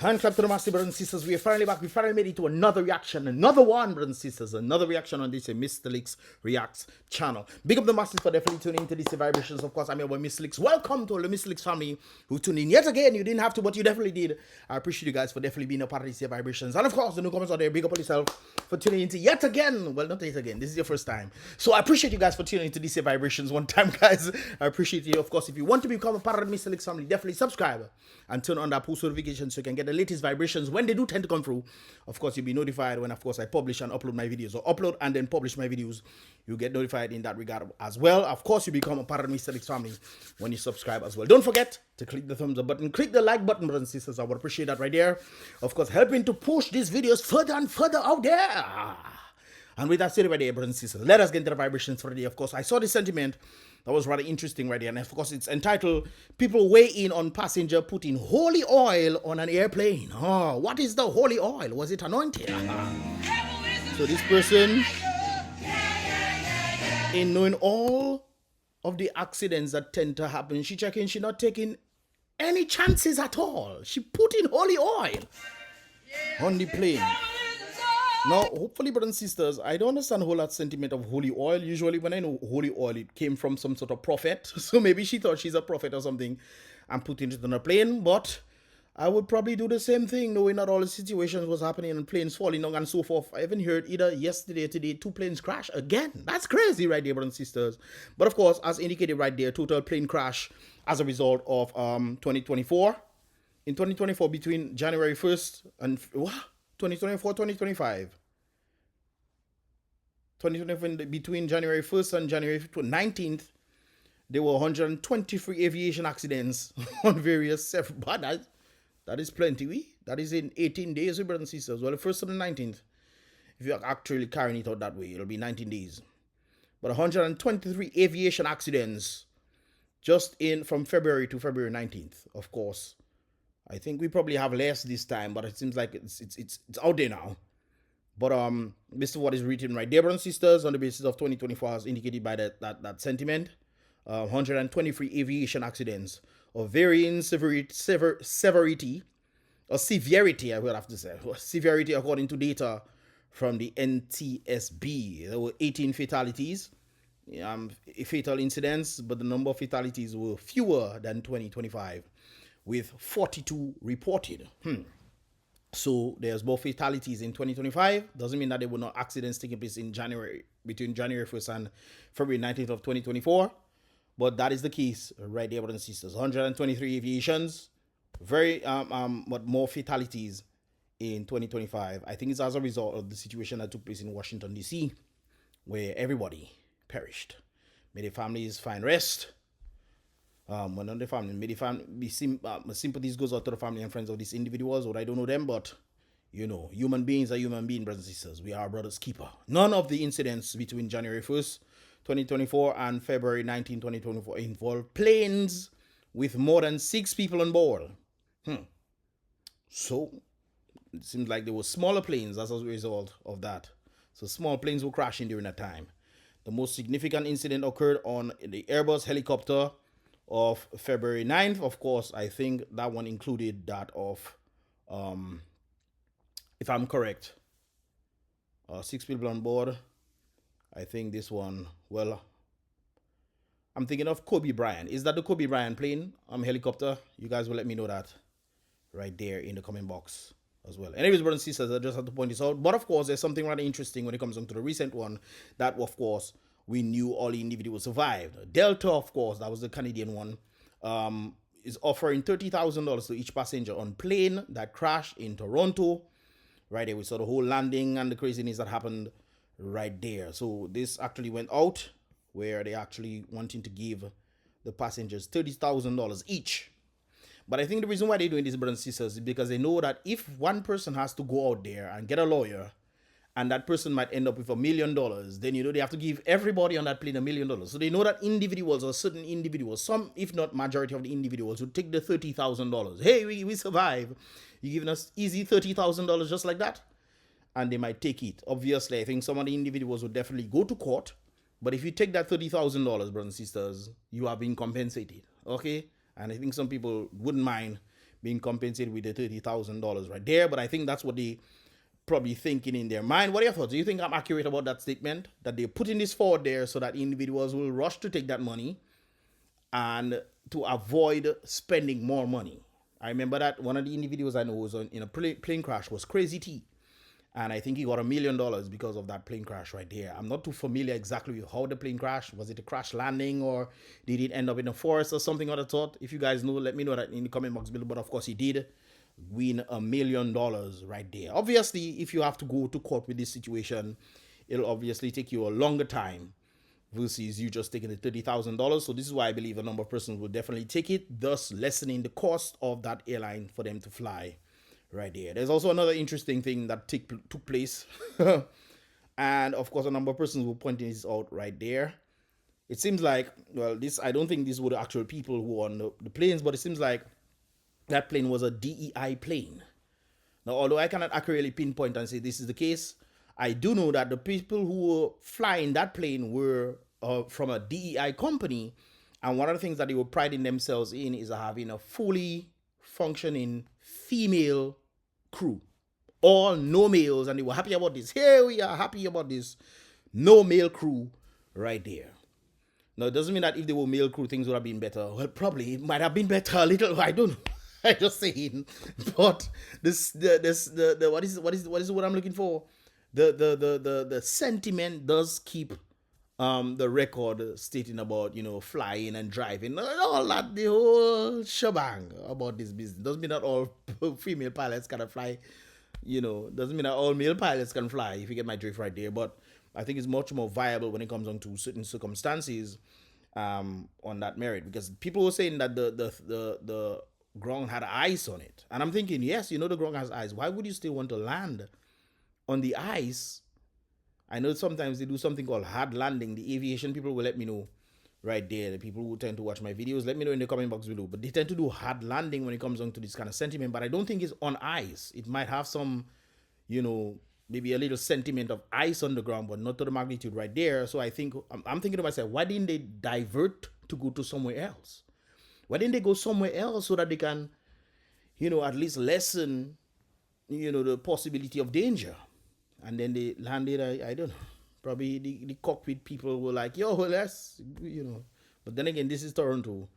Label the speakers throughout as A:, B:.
A: Hand clap to the master, brothers and sisters. We are finally back. We finally made it to another reaction. Another one, brothers and sisters. Another reaction on this Mystelics Reacts channel. Big up the masters for definitely tuning into these vibrations. Of course, I'm your boy Mystelics. Welcome to all the Mystelics family who tuned in yet again. You didn't have to, but you definitely did. I appreciate you guys for definitely being a part of these vibrations. And of course, the newcomers out there, big up on yourself for tuning into yet again. Well, not yet again. This is your first time. So I appreciate you guys for tuning into these vibrations one time, guys. I appreciate you. Of course, if you want to become a part of the Mystelics family, definitely subscribe and turn on that post notification so you can get the latest vibrations when they do tend to come through. Of course, you'll be notified when, of course, I publish and upload my videos, or upload and then publish my videos. You'll get notified in that regard as well. Of course, you become a part of the Mystelics family when you subscribe as well. Don't forget to click the thumbs up button, click the like button, brothers and sisters. I would appreciate that right there. Of course, helping to push these videos further and further out there. And with that said right there, brothers and sisters, let us get into the vibrations for the day. Of course, I saw this sentiment that was rather interesting right there. And of course, it's entitled, People Weigh In on Passenger Putting Holy Oil on an Airplane. Oh, what is the holy oil? Was it anointed? So this person, in knowing all of the accidents that tend to happen, she checking, she not taking any chances at all. She put in holy oil on the plane. Now, hopefully, brothers and sisters, I don't understand the whole lot sentiment of holy oil. Usually, when I know holy oil, it came from some sort of prophet. So maybe she thought she's a prophet or something and putting it on a plane. But I would probably do the same thing, knowing that all the situations was happening and planes falling down and so forth. I haven't heard either yesterday or today 2 planes crash again. That's crazy right there, brothers and sisters. But of course, as indicated right there, total plane crash as a result of 2024. In 2024, between January 1st and... what? 2024, 2025. 2024, between January 1st and January 19th, there were 123 aviation accidents on various but that is plenty. That is in 18 days, brothers and sisters. Well, the 1st to the 19th, if you're actually carrying it out that way, it'll be 19 days. But 123 aviation accidents just in from February to February 19th, of course. I think we probably have less this time, but it seems like it's out there now. But this is what is written right there, brothers and sisters, on the basis of 2024, as indicated by that sentiment. 123 aviation accidents of varying severity, I would have to say, severity according to data from the NTSB. There were 18 fatalities, fatal incidents, but the number of fatalities were fewer than 2025. With 42 reported. So there's more fatalities in 2025. Doesn't mean that there were no accidents taking place in January, between January 1st and February 19th of 2024. But that is the case right there, brothers and sisters. 123 aviations, but more fatalities in 2025. I think it's as a result of the situation that took place in Washington, D.C., where everybody perished. May their families find rest. When on the family, may the family sympathies goes out to the family and friends of these individuals, or I don't know them, but you know, human beings are human beings, brothers and sisters. We are brothers keeper. None of the incidents between January 1st, 2024 and February 19, 2024 involved planes with more than 6 people on board. So it seems like there were smaller planes as a result of that. So small planes were crashing during that time. The most significant incident occurred on the Airbus helicopter of February 9th. Of course, I think that one included that of, if I'm correct, 6 people on board. I think this one, well, I'm thinking of Kobe Bryant. Is that the Kobe Bryant plane, helicopter? You guys will let me know that right there in the comment box as well. Anyways, brothers and sisters, I just have to point this out. But of course, there's something rather interesting when it comes on to the recent one that, of course, we knew all the individuals survived. Delta, of course, that was the Canadian one, is offering $30,000 to each passenger on plane that crashed in Toronto. Right there, we saw the whole landing and the craziness that happened right there. So this actually went out where they actually wanting to give the passengers $30,000 each. But I think the reason why they're doing this, brothers and sisters, is because they know that if one person has to go out there and get a lawyer, and that person might end up with $1 million, then, you know, they have to give everybody on that plane $1 million. So they know that individuals, or certain individuals, some, if not majority of the individuals, would take the $30,000. Hey, we survive. You're giving us easy $30,000 just like that? And they might take it. Obviously, I think some of the individuals would definitely go to court. But if you take that $30,000, brothers and sisters, you are being compensated. Okay? And I think some people wouldn't mind being compensated with the $30,000 right there. But I think that's what they probably thinking in their mind. What are your thoughts? Do you think I'm accurate about that statement? That they're putting this forward there so that individuals will rush to take that money and to avoid spending more money. I remember that one of the individuals I know was in a plane crash was Crazy T. And I think he got $1 million because of that plane crash right there. I'm not too familiar exactly with how the plane crashed. Was it a crash landing or did it end up in a forest or something of the sort? If you guys know, let me know that in the comment box below. But of course he did win $1 million right there. Obviously, if you have to go to court with this situation, it'll obviously take you a longer time versus you just taking the $30,000. So this is why I believe a number of persons will definitely take it, thus lessening the cost of that airline for them to fly right there. There's also another interesting thing that took place. And of course, a number of persons will point this out right there. It seems like, well, this, I don't think these were the actual people who were on the planes, but it seems like that plane was a DEI plane. Now, although I cannot accurately pinpoint and say this is the case, I do know that the people who were flying that plane were from a DEI company. And one of the things that they were priding themselves in is having a fully functioning female crew. All no males, and they were happy about this. Here we are happy about this. No male crew right there. Now, it doesn't mean that if they were male crew, things would have been better. Well, probably it might have been better a little. I don't know. I just saying. But what is what I'm looking for? The sentiment does keep the record stating about, you know, flying and driving, all that, the whole shebang about this business. Doesn't mean that all female pilots can fly, you know, doesn't mean that all male pilots can fly, if you get my drift right there. But I think it's much more viable when it comes on to certain circumstances on that merit, because people were saying that the ground had ice on it. And I'm thinking, yes, you know, the ground has ice. Why would you still want to land on the ice? I know sometimes they do something called hard landing. The aviation people will let me know right there. The people who tend to watch my videos, let me know in the comment box below. But they tend to do hard landing when it comes on to this kind of sentiment. But I don't think it's on ice. It might have some, you know, maybe a little sentiment of ice on the ground, but not to the magnitude right there. So I think, I'm thinking to myself, why didn't they divert to go to somewhere else? Why didn't they go somewhere else so that they can, you know, at least lessen, you know, the possibility of danger? And then they landed, I don't know, probably the cockpit people were like, yo, let's, you know. But then again, this is Toronto.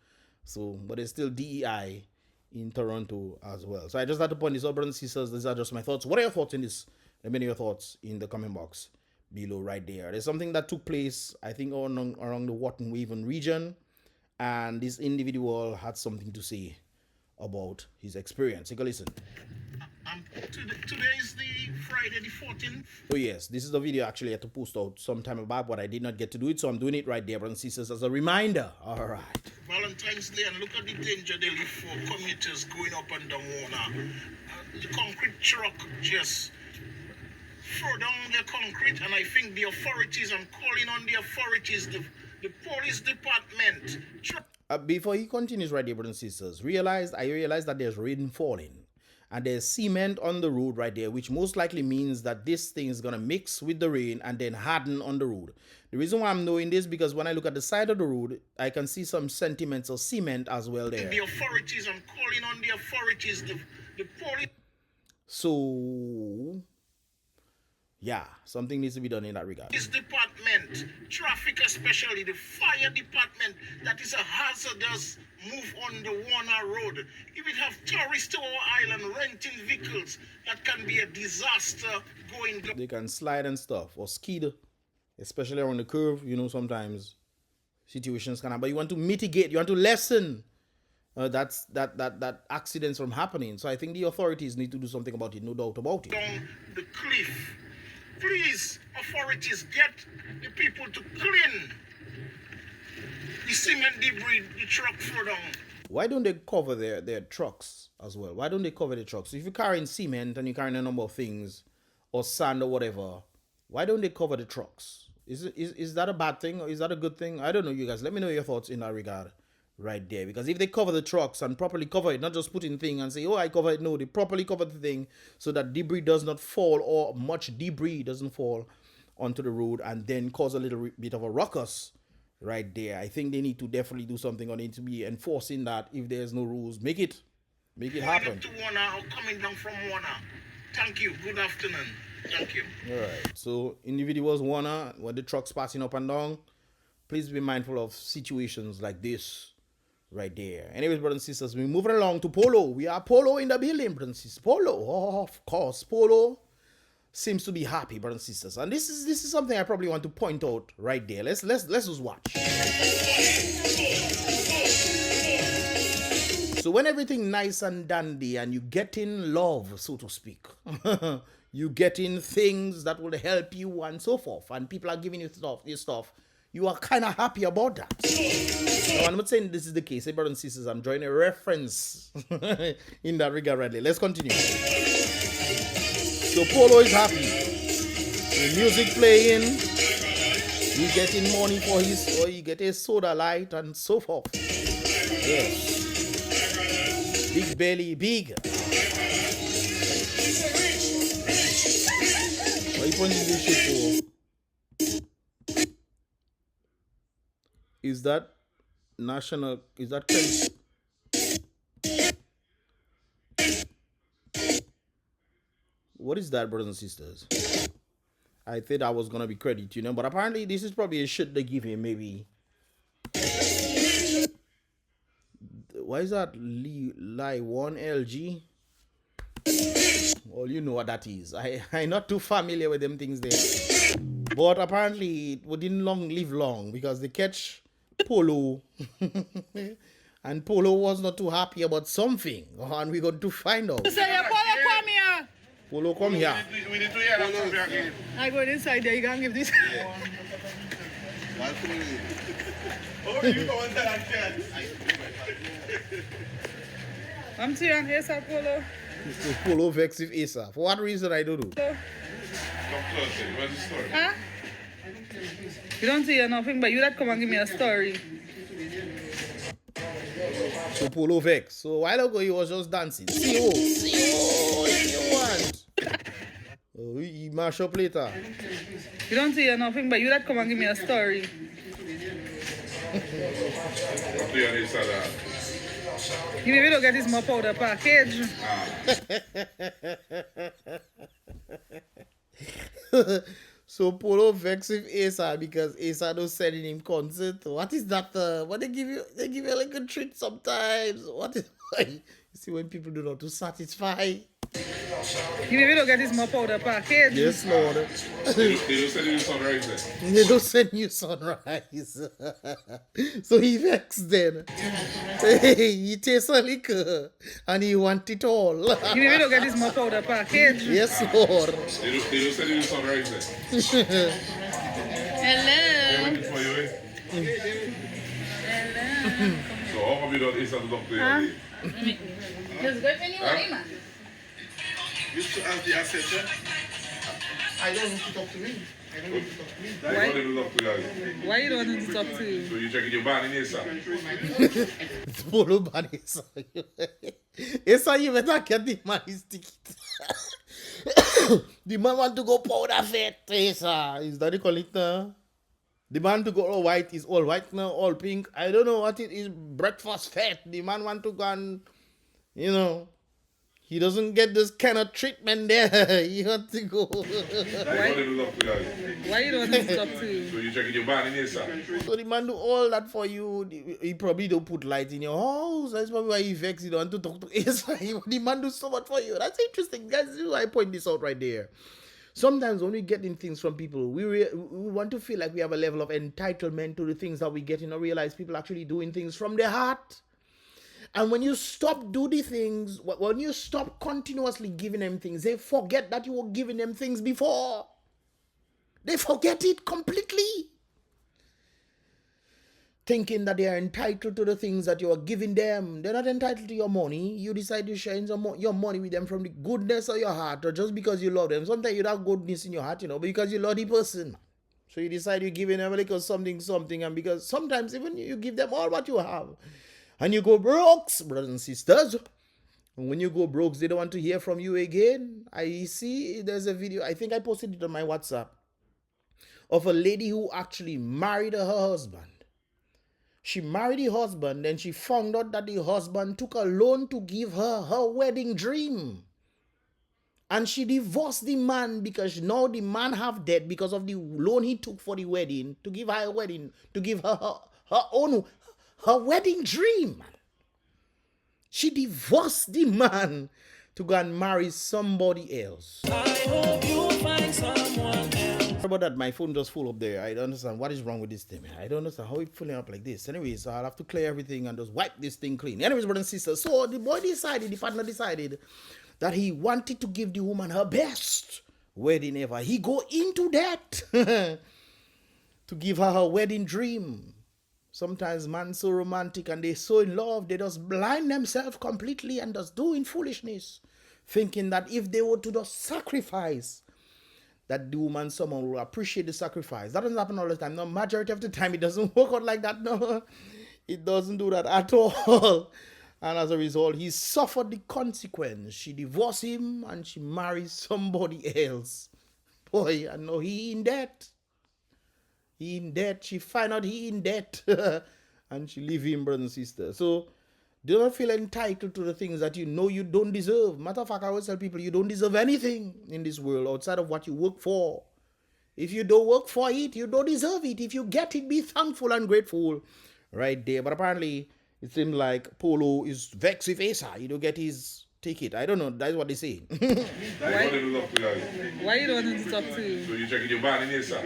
A: So, but it's still DEI in Toronto as well. So I just had to point this out, brothers and sisters. These are just my thoughts. What are your thoughts in this? Let me know your thoughts in the comment box below right there. There's something that took place, I think, around the Wharton Waven region. And this individual had something to say about his experience. Take a listen.
B: Today is the Friday the 14th.
A: Oh yes, this is the video actually I had to post out some time back, but I did not get to do it, so I'm doing it right there, brothers and sisters, as a reminder. All right.
B: Valentine's Day, and look at the danger they live for commuters going up and down water. The concrete truck just throw down the concrete, and I think the authorities, I'm calling on the authorities, the police department.
A: Before he continues right there, brothers and sisters, I realized that there's rain falling. And there's cement on the road right there, which most likely means that this thing is going to mix with the rain and then harden on the road. The reason why I'm knowing this, because when I look at the side of the road, I can see some sentiments of cement as well there.
B: The authorities, I'm calling on the authorities, the police.
A: So, yeah, something needs to be done in that regard.
B: This department, traffic especially, the fire department, that is a hazardous move on the Warner Road. If it have tourists to our island renting vehicles, that can be a disaster going down.
A: They can slide and stuff, or skid, especially around the curve. You know, sometimes situations can happen, but you want to mitigate, you want to lessen that accidents from happening. So I think the authorities need to do something about it, no doubt about it.
B: Down the cliff. Please, authorities, get the people to clean the cement debris the truck threw down.
A: Why don't they cover their trucks as well? Why don't they cover the trucks? If you're carrying cement and you're carrying a number of things, or sand or whatever, why don't they cover the trucks? Is that a bad thing, or is that a good thing? I don't know, you guys. Let me know your thoughts in that regard right there. Because if they cover the trucks and properly cover it, not just put in thing and say, oh, I cover it. No, they properly cover the thing so that debris does not fall, or much debris doesn't fall onto the road and then cause a little bit of a ruckus right there. I think they need to definitely do something on it to be enforcing that. If there's no rules, make it Make it
B: going
A: happen.
B: up to Warner or coming down from Warner. Thank you. Good afternoon. Thank you.
A: All right. So individuals wanna when the truck's passing up and down, please be mindful of situations like this right there. Anyways, brothers and sisters, we're moving along to Polo. We are Polo in the building, brothers and sisters. Polo, oh, of course, Polo seems to be happy, brothers and sisters. And this is something I probably want to point out right there. Let's just watch. So when everything nice and dandy and you get in love, so to speak, you get in things that will help you and so forth, and people are giving you stuff, you are kind of happy about that. So I'm not saying this is the case, hey, brothers and sisters, I'm drawing a reference in that regard right there. Let's continue. So Polo is happy. The music playing, he getting money for his, or he get a soda light and so forth. Yes. Big belly, big. Why you pointing this shit for? Is that national? Is that credit? What is that, brothers and sisters? I thought I was gonna be credit, you know, but apparently this is probably a shit they give him, maybe. Why is that Lie 1LG? Well, you know what that is. I'm not too familiar with them things there. But apparently it didn't live long because they catch Polo. And Polo was not too happy about something. And we got to find out.
C: Say, Polo, come here.
A: Polo, come here.
B: We need to hear that from again.
C: I go inside there, you can give this.
B: Oh, you go on that again.
C: I'm seeing ASA, Polo.
A: So Polo vex with ASA. For what reason, I don't know.
B: Come closer. What's the story?
C: Huh? You don't see nothing, but you that come and give me a story.
A: So Polo vex. So a while ago, he was just dancing. See if you want. Oh, he mash up later.
C: You don't see nothing, but you that come and give me a story. You maybe don't get this more powder package.
A: So Polo vex with ASA because ASA don't send him concert. What is that? What they give you? They give you like a treat sometimes. What is? You see when people do not to satisfy.
C: You maybe don't get this more powder package.
A: Yes, Lord.
B: They don't send you sunrise then.
A: They don't send you sunrise. So he vexed then. Hey, he tastes a liquor and he want it all.
C: You maybe don't get this more powder package.
A: Yes, Lord.
B: They don't send you sunrise then.
C: Hello.
B: Waiting for you, eh? So how come you don't ASA the doctor?
C: Just go if anyone, man.
B: You should ask the asset.
A: I don't want to talk to me.
C: Why you don't want to talk to you?
B: So you checking your band in ASA?
A: It's Polo ban ASA. ASA, you better get the man his ticket. The man want to go powder fat, ASA. Is that the call it now? The man to go all white is all white now, all pink. I don't know what it is. Breakfast fat. The man want to go and, you know, he doesn't get this kind of treatment there. He want to go.
C: Why you don't want to talk to you?
B: So you checking your band in ASA?
A: So the man do all that for you. He probably don't put light in your house. That's probably why he vex. He don't want to talk to ASA. The man do so much for you. That's interesting, guys. This is why I point this out right there. Sometimes when we get in things from people, we want to feel like we have a level of entitlement to the things that we get and realize people actually doing things from their heart. And when you stop do the things, when you stop continuously giving them things, they forget that you were giving them things before. They forget it completely. Thinking that they are entitled to the things that you are giving them. They're not entitled to your money. You decide to share your money with them from the goodness of your heart or just because you love them. Sometimes you have goodness in your heart, you know, because you love the person. So you decide you're giving them a little something, and because sometimes even you give them all what you have. And you go broke, brothers and sisters. And when you go broke, they don't want to hear from you again. I see there's a video, I think I posted it on my WhatsApp, of a lady who actually married her husband. She married the husband, then she found out that the husband took a loan to give her her wedding dream. And she divorced the man because now the man have debt because of the loan he took for the wedding to give her a wedding, to give her her wedding dream. She divorced the man to go and marry somebody else.
D: I hope you find someone else.
A: Sorry about that, my phone just full up there. I don't understand what is wrong with this thing, man. I don't understand how it's filling up like this. Anyways, so I'll have to clear everything and just wipe this thing clean. Anyways, brothers and sisters, so the partner decided that he wanted to give the woman her best wedding ever. He go into debt to give her her wedding dream. Sometimes man so romantic and they so in love, they just blind themselves completely and just doing foolishness, thinking that if they were to just sacrifice, that the woman, someone will appreciate the sacrifice. That doesn't happen all the time. No, majority of the time it doesn't work out like that. No, it doesn't do that at all. And as a result, he suffered the consequence. She divorced him and she married somebody else. Boy, I know he in debt. He in debt. She find out he in debt. And she leave him, brothers and sisters. So, do not feel entitled to the things that you know you don't deserve. Matter of fact, I always tell people you don't deserve anything in this world outside of what you work for. If you don't work for it, you don't deserve it. If you get it, be thankful and grateful. Right there. But apparently, it seems like Polo is vexed with ASA. You don't get his ticket. I don't know. That's what they say.
C: Why you don't want to talk to you?
E: So you checking your band in ASA?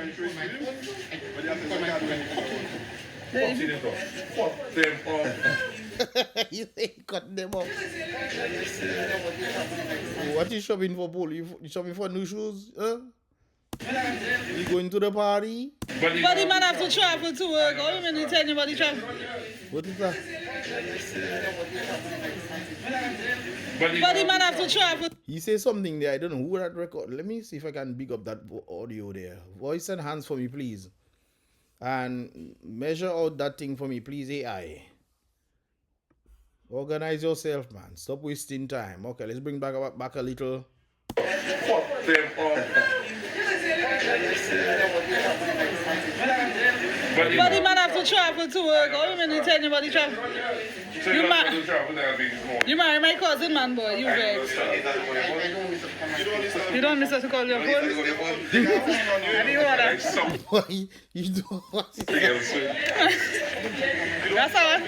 A: You say cut them off. What you shopping for, Polo? You shopping for new shoes? Huh? You going to the party?
C: But the man have to travel to work. How you mean you tell anybody travel?
A: What is that?
C: But the man have to travel.
A: He says something there. I don't know who that record. Let me see if I can big up that audio there. Voice and hands for me, please. And measure out that thing for me, please, AI. Organize yourself, man. Stop wasting time. Okay, let's bring back a little.
E: Fuck them up.
C: But the man have to travel to work. How you mean you tell anybody travel? You marry my cousin, man, boy. You vex. You don't miss us to call your phone? I didn't order.
A: Why you do what?
C: That's all.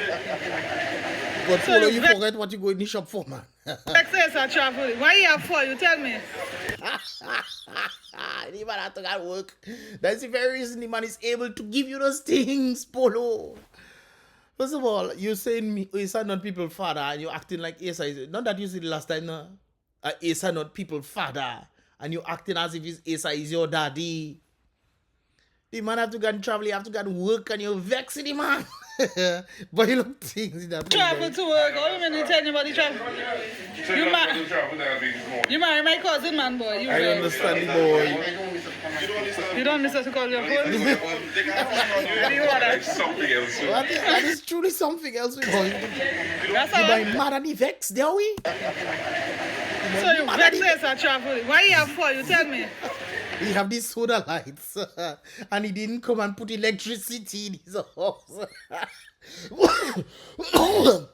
A: But Polo, you forget what you go in the shop for, man.
C: Access and travel. Why you have for? You tell me.
A: The man have to go work. That's the very reason the man is able to give you those things, Polo. First of all, you're saying Asa not people father and you're acting like Asa is. Not that you said the last time, no. Asa not people father and you're acting as if Asa is your daddy. The man have to go and travel, you have to go and work and you're vexing the man. But you look things in that
C: Travel to work. How you mean you tell anybody travel? You marry my cousin, man, boy. You
A: I
C: vex.
A: understand the boy.
C: You don't miss us to call your phone? I didn't order.
E: Something else.
A: That is truly something else.
C: That's
A: You
C: all.
A: buy mad at the vex, there we?
C: So you vex and travel. Why you have for? You tell me.
A: He have these solar lights and he didn't come and put electricity in his house.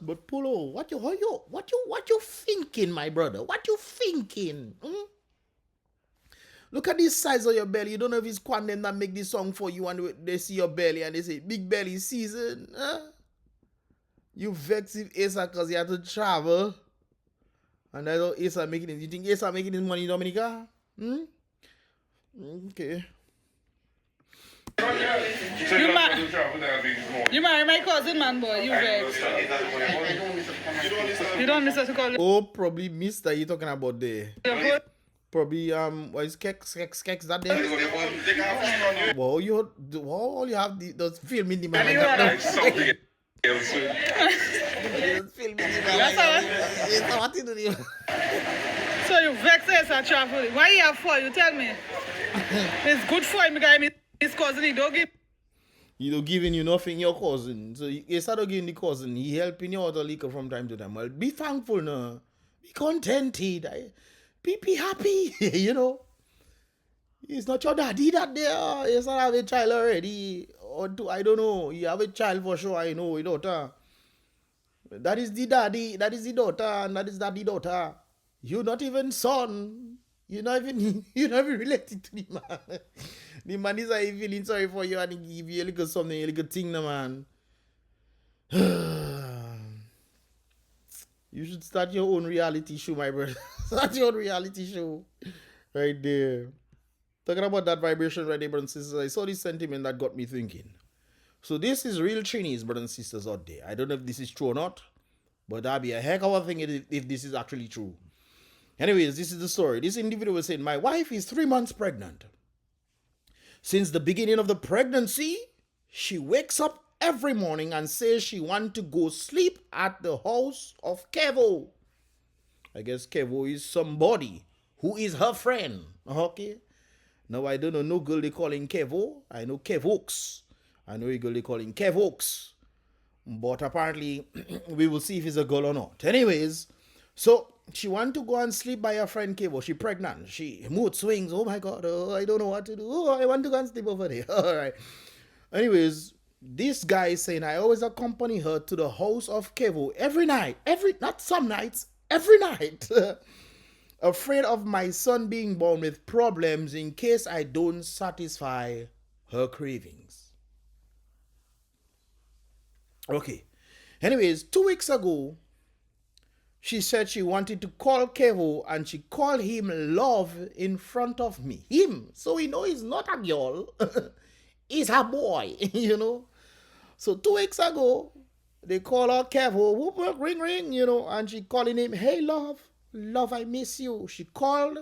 A: But Polo, what you thinking, my brother? What you thinking? Hmm? Look at the size of your belly. You don't know if it's Quandem that make this song for you and they see your belly and they say big belly season. Huh? You vex if Asa because he had to travel. And I know Asa making it. You think Asa making his money in Dominica? Hmm? Okay.
C: You marry my cousin, man, boy. You vex. You don't miss us to call your
A: Oh, probably Mr. you talking about there.
C: phone?
A: Probably what is Kex that day? Well, all you have those film in the man.
E: Something else.
A: Film in the man.
C: That's all.
A: It's what you do.
C: So you vex and travel. Why you have for? You tell me. It's good for him, guy. His cousin, he don't give.
A: He don't giving you nothing, your cousin. So instead of giving the cousin, he helping you out a little from time to time. Well, be thankful now. Be contented. Be happy, you know. It's not your daddy that there. He's not have a child already. or two, I don't know. You have a child for sure, I know, a daughter. That is the daddy, that is the daughter, and that is daddy daughter. You're not even son. You're not even related to the man. The man is like feeling sorry for you and he give you a little something, a little thing, no, man. You should start your own reality show, my brother. Start your own reality show. Right there. Talking about that vibration right there, brothers and sisters, I saw this sentiment that got me thinking. So this is real Chinese, brothers and sisters out there. I don't know if this is true or not, but that'd be a heck of a thing if this is actually true. Anyways, this is the story. This individual was saying, my wife is 3 months pregnant. Since the beginning of the pregnancy, she wakes up every morning and says she wants to go sleep at the house of Kevo. I guess Kevo is somebody who is her friend. Okay? Now, I don't know no girl they calling Kevo. I know Kevox. I know a girl they calling Kevox. But apparently, we will see if it's a girl or not. Anyways, so she want to go and sleep by her friend Kevo. She pregnant. She mood swings. Oh my God. Oh, I don't know what to do. Oh, I want to go and sleep over there. All right. Anyways, this guy is saying, I always accompany her to the house of Kevo every night. Not some nights, every night. Afraid of my son being born with problems in case I don't satisfy her cravings. Okay. Anyways, 2 weeks ago, she said she wanted to call Kevo and she called him love in front of me. Him. So we know he's not a girl. He's a boy, you know. So 2 weeks ago, they call her Kevo. Whoop, whoop, ring, ring, you know. And she calling him, hey, love. Love, I miss you. She called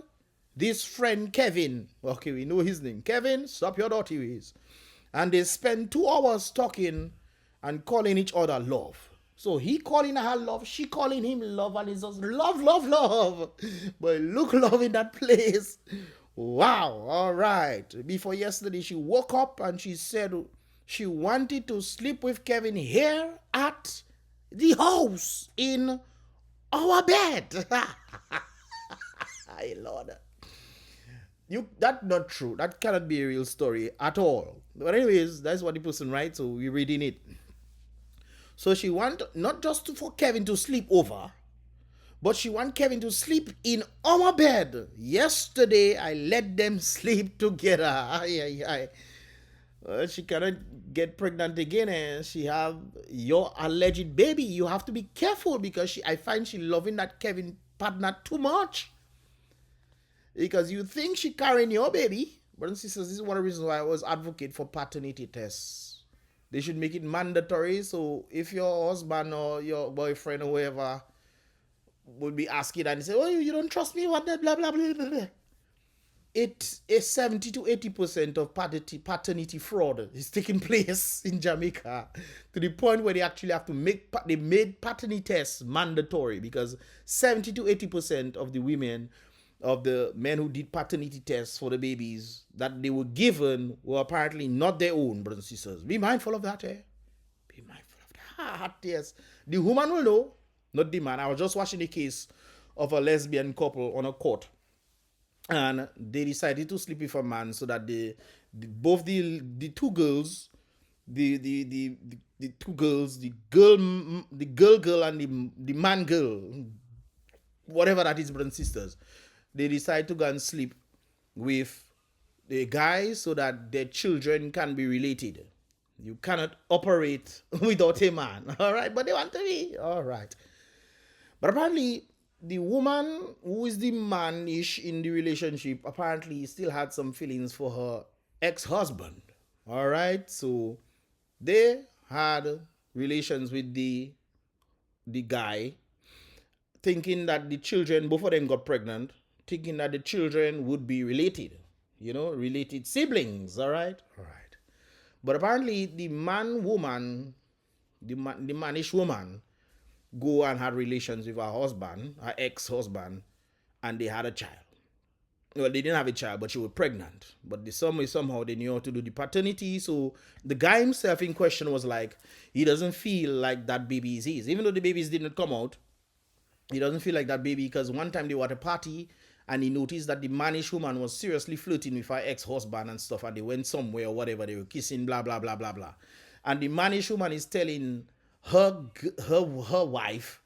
A: this friend Kevin. Okay, we know his name. Kevin, stop your dirty ways. And they spent 2 hours talking and calling each other love. So he calling her love, she calling him love, and it's just love, love, love. But look, love in that place. Wow, all right. Before yesterday, she woke up and she said she wanted to sleep with Kevin here at the house in our bed. Hey, Lord. That's not true. That cannot be a real story at all. But anyways, that's what the person writes, so we're reading it. So she want not just for Kevin to sleep over, but she want Kevin to sleep in our bed. Yesterday, I let them sleep together. She cannot get pregnant again and she have your alleged baby. You have to be careful because I find she loving that Kevin partner too much. Because you think she carrying your baby. Brothers and sisters, this is one of the reasons why I was advocate for paternity tests. They should make it mandatory. So if your husband or your boyfriend or whoever would be asking and say, oh, you don't trust me, what blah, blah, blah, blah, blah. It is 70 to 80% of paternity fraud is taking place in Jamaica to the point where they actually have to they made paternity tests mandatory because 70 to 80% of the women, of the men who did paternity tests for the babies that they were given were apparently not their own, brothers and sisters. Be mindful of that, eh? Be mindful of that, yes. The woman will know, not the man. I was just watching a case of a lesbian couple on a court. And they decided to sleep with a man so that both the two girls, the two girls, the girl and the man girl, whatever that is, brothers and sisters, they decide to go and sleep with the guy so that their children can be related. You cannot operate without a man, all right? But they want to be, all right. But apparently, the woman who is the man-ish in the relationship apparently still had some feelings for her ex-husband. All right, so they had relations with the guy, thinking that the children, both of them got pregnant, thinking that the children would be related, related siblings. All right. But apparently, the mannish woman, go and had relations with her husband, her ex-husband, and they had a child. Well, they didn't have a child, but she was pregnant. But somehow they knew how to do the paternity. So the guy himself in question was like, he doesn't feel like that baby is his. Even though the babies didn't come out, he doesn't feel like that baby because one time they were at a party and he noticed that the managed woman was seriously flirting with her ex-husband and stuff, and they went somewhere or whatever, they were kissing, blah, blah, blah, blah, blah. And the managed woman is telling her wife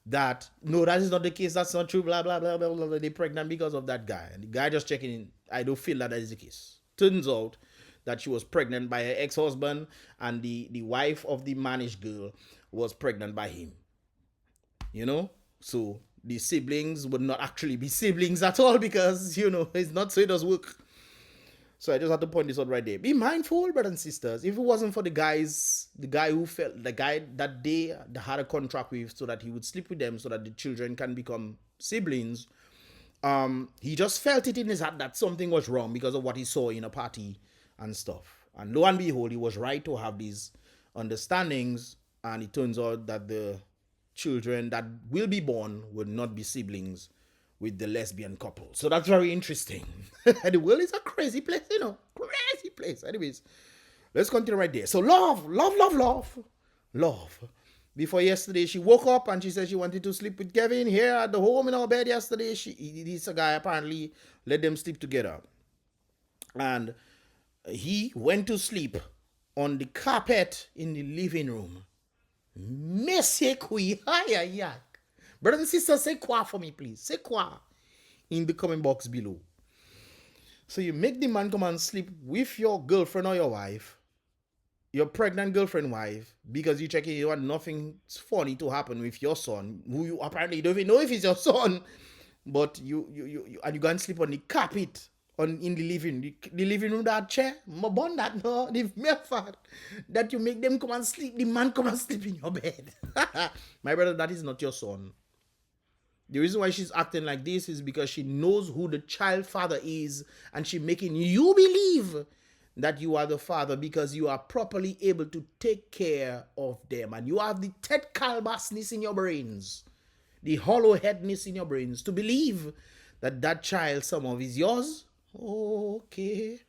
A: that, no, that is not the case, that's not true, blah, blah, blah, blah, blah, they're pregnant because of that guy. And the guy just checking in, I don't feel that is the case. Turns out that she was pregnant by her ex-husband, and the wife of the managed girl was pregnant by him. You know? So the siblings would not actually be siblings at all, because, you know, it's not so it does work. So I just had to point this out right there. Be mindful, brothers and sisters. If it wasn't for the guy that they had a contract with so that he would sleep with them so that the children can become siblings, he just felt it in his heart that something was wrong because of what he saw in a party and stuff. And lo and behold, he was right to have these understandings, and it turns out that the children that will be born will not be siblings with the lesbian couple. So that's very interesting. The world is a crazy place, you know. Crazy place. Anyways, let's continue right there. So love. Before yesterday, she woke up and she said she wanted to sleep with Kevin here at the home in our bed yesterday. This guy apparently let them sleep together. And he went to sleep on the carpet in the living room. Monsieur Kui, hi. Brothers and sisters, say quoi for me, please. Say quoi in the comment box below. So you make the man come and sleep with your girlfriend or your wife, your pregnant girlfriend wife, because you checking you want nothing funny to happen with your son, who you apparently don't even know if it's your son, but you go and sleep on the carpet in the living room, that chair, that you make them come and sleep, the man come and sleep in your bed. My brother, that is not your son. The reason why she's acting like this is because she knows who the child father is, and she making you believe that you are the father because you are properly able to take care of them, and you have the Ted Calbasness in your brains, the hollow headness in your brains to believe that child somehow is yours. Okay.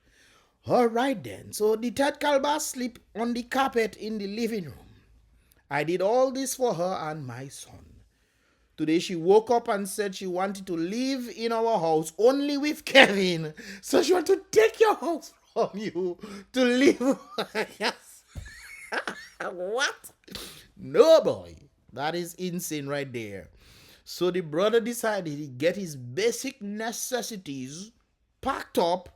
A: All right then. So the Ted Calbas sleep on the carpet in the living room. I did all this for her and my son. Today she woke up and said she wanted to live in our house only with Kevin. So she wanted to take your house from you to live. Yes. What? No, boy. That is insane right there. So the brother decided he'd get his basic necessities packed up,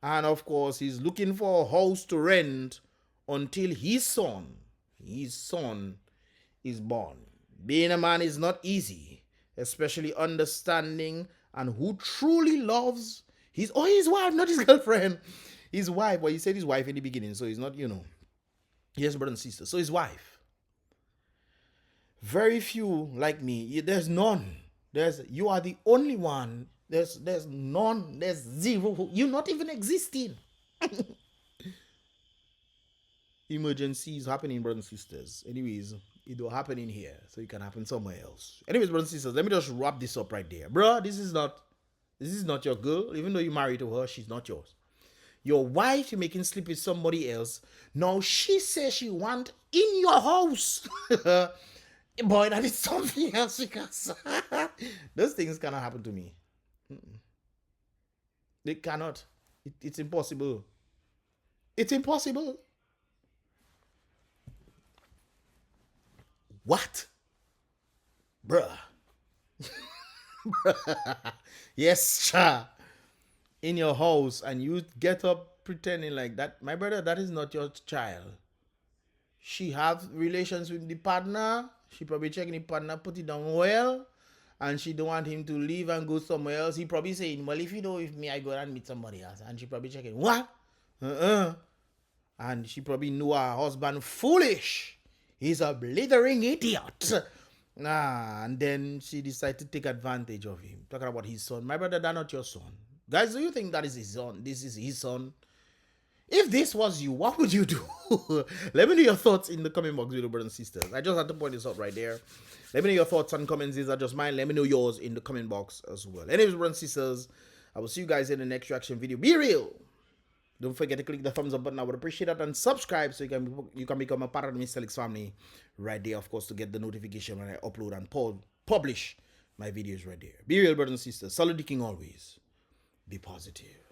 A: and of course he's looking for a house to rent until his son is born. Being a man is not easy, especially understanding and who truly loves his wife, not his girlfriend. His wife. Well, he said his wife in the beginning, so he's not, you know. Yes, brother and sister. So his wife. Very few like me. There's none. You are the only one. There's none. There's zero. You're not even existing. Emergencies happening, brothers and sisters. Anyways, it will happen in here, so it can happen somewhere else. Anyways, brothers and sisters, let me just wrap this up right there. Bro, this is not your girl. Even though you're married to her, she's not yours. Your wife, you're making sleep with somebody else. Now she says she want in your house. Boy, that is something else, because those things cannot happen to me. They cannot. It's impossible. It's impossible. What? Bruh. Yes, cha. In your house, and you get up pretending like that. My brother, that is not your child. She have relations with the partner. She probably checking the partner, put it down well, and she don't want him to leave and go somewhere else. He probably saying, well, if you know with me, I go and meet somebody else. And she probably checking, what? And she probably knew her husband foolish. He's a blithering idiot. And then she decided to take advantage of him. Talking about his son. My brother, that's not your son. Guys, do you think that is his son? This is his son? If this was you, what would you do? Let me know your thoughts in the comment box below, brothers and sisters. I just had to point this out right there. Let me know your thoughts and comments. These are just mine. Let me know yours in the comment box as well. Anyways, brothers and sisters, I will see you guys in the next reaction video. Be real. Don't forget to click the thumbs up button. I would appreciate that, and subscribe so you can become a part of the Mystelics family right there, of course, to get the notification when I upload and publish My video is right there. Be real, brothers and sisters. Salute the king always. Be positive.